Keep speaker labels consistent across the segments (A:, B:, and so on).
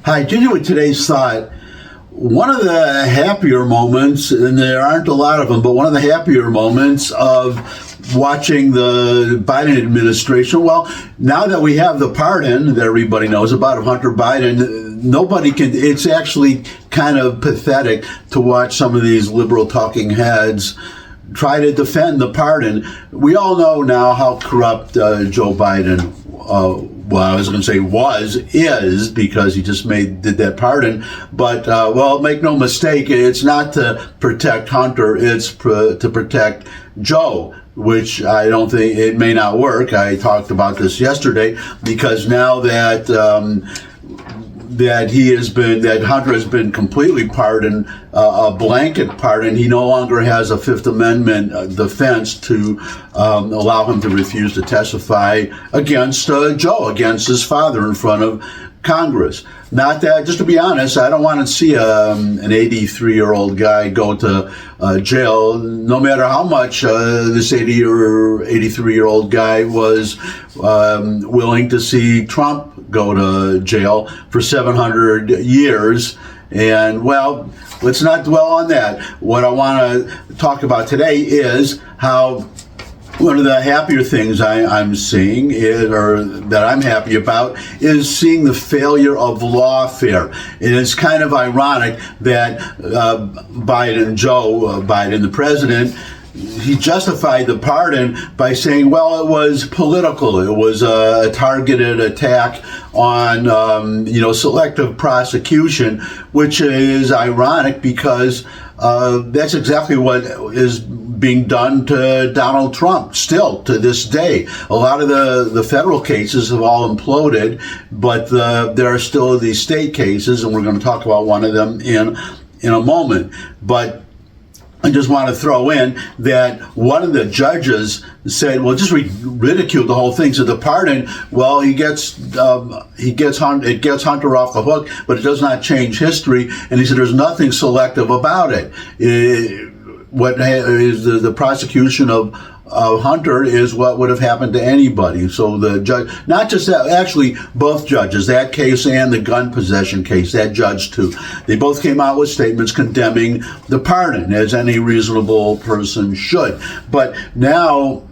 A: Hi, continue with today's thought. One of the happier moments, and there aren't a lot of them, but one of the happier moments of watching the Biden administration, well, now that we have the pardon that everybody knows about of Hunter Biden, nobody can, it's actually kind of pathetic to watch some of these liberal talking heads try to defend the pardon. We all know now how corrupt Joe Biden I was going to say is, because he just did that pardon. But, well, make no mistake, it's not to protect Hunter, it's to protect Joe, which I don't think, it may not work. I talked about this yesterday, because now that that Hunter has been completely pardoned, a blanket pardon. He no longer has a Fifth Amendment defense to allow him to refuse to testify against Joe, against his father in front of Congress. Not that, just to be honest, I don't want to see an 83-year-old guy go to jail, no matter how much this 80 or 83-year-old guy was willing to see Trump go to jail for 700 years. And, well, let's not dwell on that. What I want to talk about today is how one of the happier things I'm seeing or that I'm happy about is seeing the failure of lawfare. And it's kind of ironic that Joe Biden, the president, he justified the pardon by saying, well, it was political. It was a targeted attack on, selective prosecution, which is ironic because that's exactly what is being done to Donald Trump still to this day. A lot of the federal cases have all imploded, but there are still these state cases, and we're going to talk about one of them in a moment. But I just want to throw in that one of the judges said, well, just ridiculed the whole thing. So the pardon, well, it gets Hunter off the hook, but it does not change history. And he said there's nothing selective about it. What is the prosecution of Hunter is what would have happened to anybody. So the judge, not just that, actually both judges, that case and the gun possession case, that judge too, they both came out with statements condemning the pardon, as any reasonable person should. But now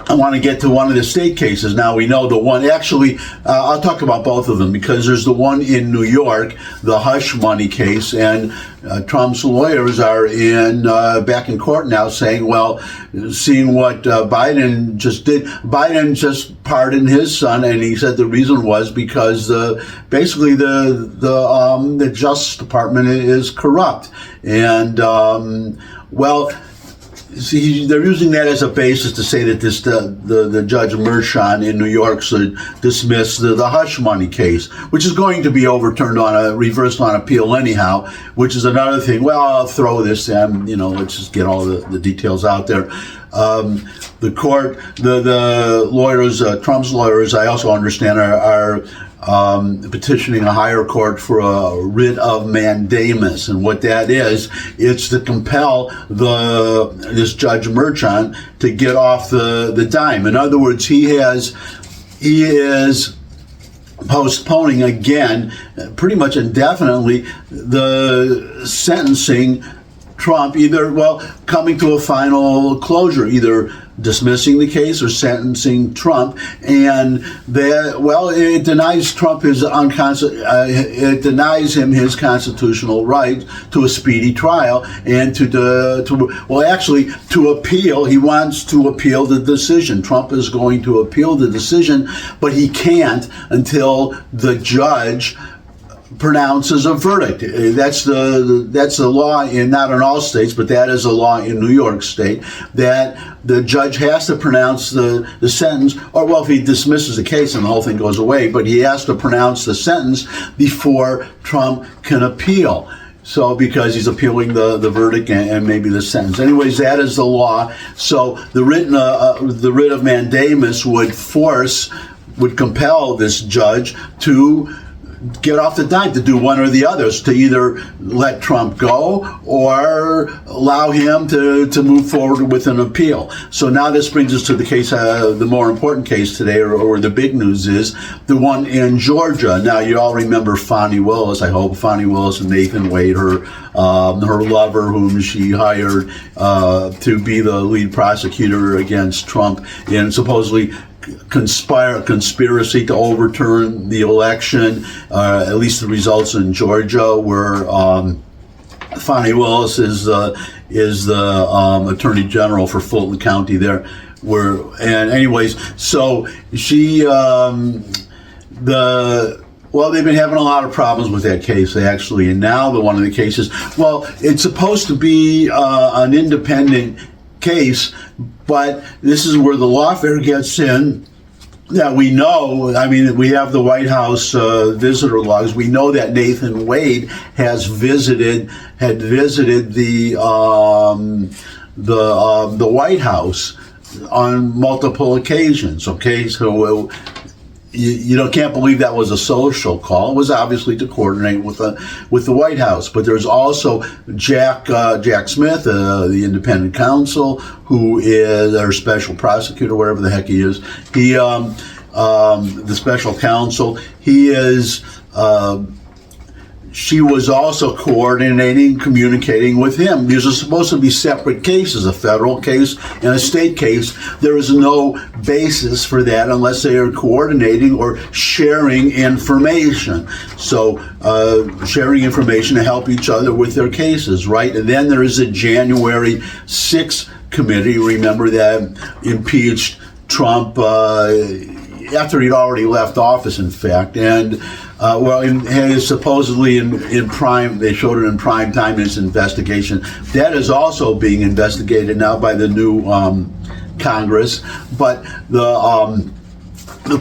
A: I want to get to one of the state cases. Now we know the one, actually, I'll talk about both of them, because there's the one in New York, the hush money case, and Trump's lawyers are back in court now saying, well, seeing what Biden just did, Biden just pardoned his son, and he said the reason was because basically the Justice Department is corrupt. And, well, see, they're using that as a basis to say that the Judge Merchan in New York should dismiss the hush money case, which is going to be overturned reversed on appeal anyhow, which is another thing. Well, I'll throw this in, let's just get all the details out there. The court, the lawyers, Trump's lawyers, I also understand are petitioning a higher court for a writ of mandamus, and what that is, it's to compel this Judge Merchan to get off the dime. In other words, he is postponing again, pretty much indefinitely, the sentencing Trump, coming to a final closure, either dismissing the case or sentencing Trump, and it denies Trump it denies him his constitutional right to a speedy trial and to appeal. He wants to appeal the decision. Trump is going to appeal the decision, but he can't until the judge pronounces a verdict. That's the law not in all states, but that is a law in New York State, that the judge has to pronounce the sentence, or if he dismisses the case and the whole thing goes away, but he has to pronounce the sentence before Trump can appeal. So, because he's appealing the verdict and maybe the sentence. Anyways, that is the law. So the writ of mandamus would compel this judge to get off the dime to do one or the others, to either let Trump go or allow him to move forward with an appeal. So now this brings us to the case, the more important case today, or the big news is the one in Georgia. Now, you all remember Fani Willis, I hope. Fani Willis and Nathan Wade, her lover, whom she hired to be the lead prosecutor against Trump in supposedly conspiracy to overturn the election. At least the results in Georgia, where Fani Willis is the Attorney General for Fulton County there. So she they've been having a lot of problems with that case, actually, and now one of the cases, it's supposed to be an independent case, but this is where the lawfare gets in. That we know, we have the White House visitor logs. We know that Nathan Wade had visited the White House on multiple occasions. Okay, so you can't believe that was a social call. It was obviously to coordinate with the White House. But there's also Jack Smith, the independent counsel, who is our special prosecutor, whatever the heck he is. He, the special counsel, he is. She was also coordinating, communicating with him. These are supposed to be separate cases, a federal case and a state case. There is no basis for that unless they are coordinating or sharing information. So sharing information to help each other with their cases, right? And then there is a January 6th committee, remember, that impeached Trump after he'd already left office, in fact, and supposedly in prime, they showed it in prime time in this investigation. That is also being investigated now by the new Congress. But the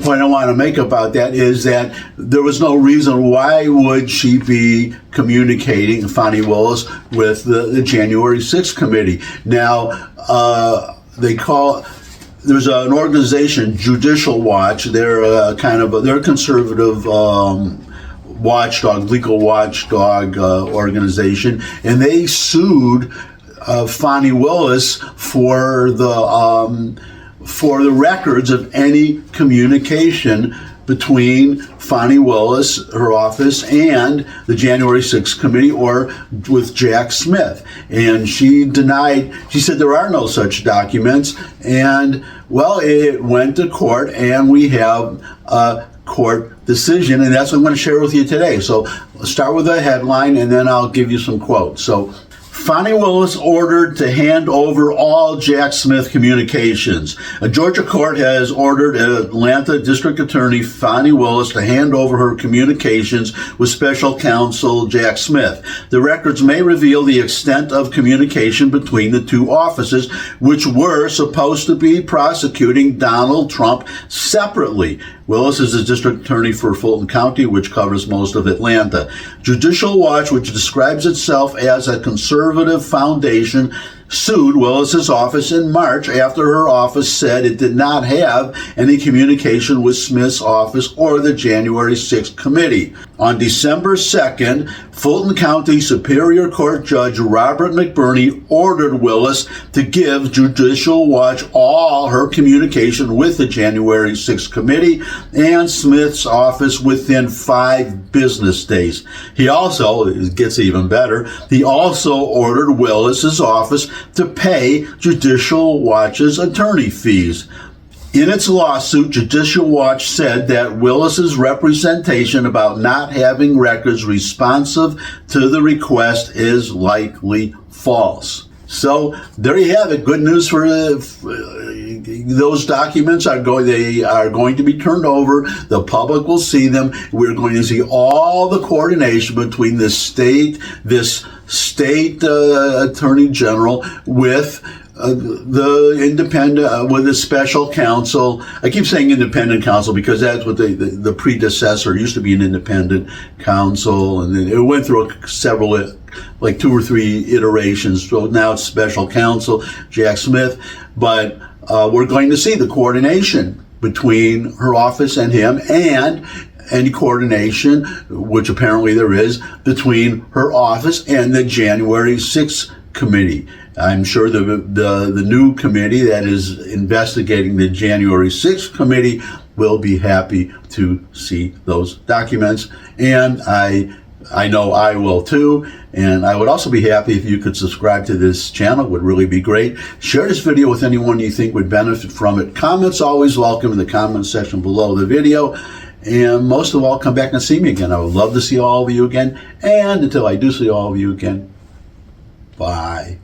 A: point I want to make about that is that there was no reason why would she be communicating, Fani Willis, with the January 6th committee. Now, there's an organization, Judicial Watch. They're they're a conservative watchdog, legal watchdog organization, and they sued Fani Willis for the records of any communication between Fani Willis, her office, and the January 6th committee, or with Jack Smith. And she denied, she said there are no such documents, and it went to court, and we have a court decision, and that's what I'm going to share with you today. So let's start with a headline, and then I'll give you some quotes. So, Fani Willis ordered to hand over all Jack Smith communications. A Georgia court has ordered Atlanta District Attorney Fani Willis to hand over her communications with Special Counsel Jack Smith. The records may reveal the extent of communication between the two offices, which were supposed to be prosecuting Donald Trump separately. Willis is the district attorney for Fulton County, which covers most of Atlanta. Judicial Watch, which describes itself as a conservative foundation, sued Willis's office in March after her office said it did not have any communication with Smith's office or the January 6th committee. On December 2nd, Fulton County Superior Court Judge Robert McBurney ordered Willis to give Judicial Watch all her communication with the January 6th committee and Smith's office within 5 business days. He also, it gets even better, he also ordered Willis's office to pay Judicial Watch's attorney fees. In its lawsuit, Judicial Watch said that Willis's representation about not having records responsive to the request is likely false. So there you have it. Good news for those documents are going to be turned over. The public will see them. We're going to see all the coordination between this state attorney general with the independent, with the special counsel. I keep saying independent counsel because that's what the predecessor used to be, an independent counsel, and then it went through several, like 2 or 3 iterations. So now it's special counsel Jack Smith, but we're going to see the coordination between her office and him, and any coordination, which apparently there is, between her office and the January 6th committee. I'm sure the new committee that is investigating the January 6th committee will be happy to see those documents, and I know I will too. And I would also be happy if you could subscribe to this channel. It would really be great. Share this video with anyone you think would benefit from it. Comments always welcome in the comment section below the video. And most of all, come back and see me again. I would love to see all of you again. And until I do see all of you again, bye.